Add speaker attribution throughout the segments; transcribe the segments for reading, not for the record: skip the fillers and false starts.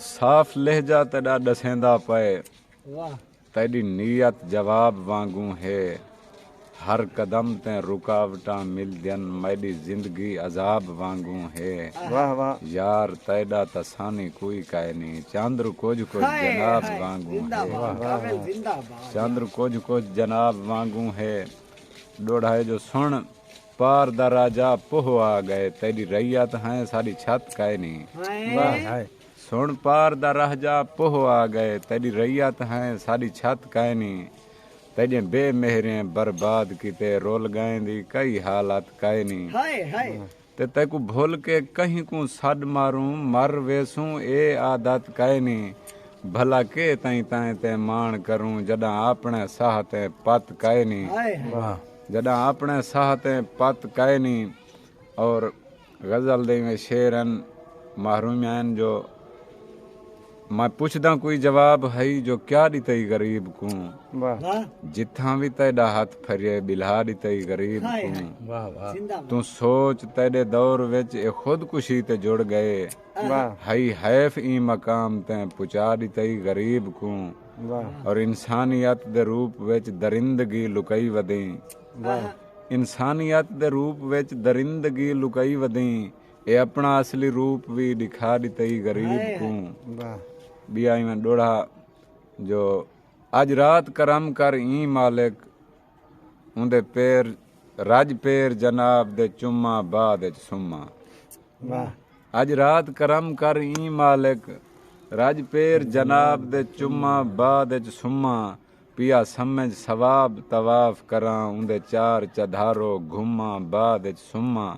Speaker 1: साफ़ लहजा तेॾा ॾसेंदा पए
Speaker 2: वाह
Speaker 1: तेॾी नीयत जवाब वांगू है हर कदम ते रुकावटां मिलदियन मेरी जिंदगी अजाब वांगू है
Speaker 3: वाह वाह
Speaker 1: यार तेॾा तसानी कोई काए नी चंद्र कुछ जनाब वांगू है चंद्र कुछ जनाब वांगू है डोढ़ाए जो सुन पार दा राजा पोह आ गए तेरी रैयत है सारी छत काए नी
Speaker 3: वाह हाय
Speaker 1: सुन पार दा राजा पोह आ गए तेरी रैयत है सारी छत काए नी तेजे बेमेहरें बर्बाद किते रोल गए दी कई हालात काए नी ते तेकू भूल के कहीं को सड मारूं मर वेसूं ए आदत काए नी भला के तई ताए ते मान करूं जडा अपने साह ते पत काए नी
Speaker 3: वाह
Speaker 1: जडा अपने साह ते पत काए नी और गजल दे में शेरन महरूम जो मैं पुछदा कोई जवाब है जो क्या दितई गरीब को
Speaker 3: वाह
Speaker 1: जिथा भी तेरा हाथ फरिए बिल्हा दितई गरीब को
Speaker 3: वाह वाह
Speaker 1: तू सोच तेरे दौर विच ए खुदकुशी ते जुड़ गए
Speaker 3: वाह
Speaker 1: हई हैफ ई मकाम ते पुचा दितई गरीब को
Speaker 3: वाह
Speaker 1: और इंसानियत दे रूप विच दरिंदगी लुकई वदई
Speaker 3: वाह
Speaker 1: इंसानियत दे रूप विच दरिंदगी लुकई वदई ए अपना असली रूप भी दिखा दितई गरीब को
Speaker 3: वाह
Speaker 1: बियाई में डोढ़ा जो आज रात करम कर ई मालिक उंदे पैर राज पैर जनाब दे चुम्मा बाद सुम्मा
Speaker 3: वाह
Speaker 1: आज रात करम कर ई मालिक राज पैर जनाब दे चुम्मा बाद सुम्मा पिया समझ सवाब तवाफ करा उंदे चार चधारो घुमा बाद सुम्मा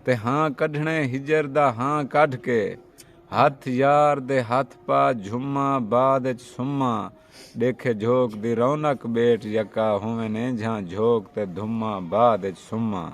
Speaker 1: ते हाँ कढ़ने हिजर दा हाँ कढ़ के हथ यार दे हथ पा झुम्मा बाद सुम्मा देखे झोक दी रौनक बेट यका हुए ने जहाँ झोक ते धुम्मा बाद सुम्मा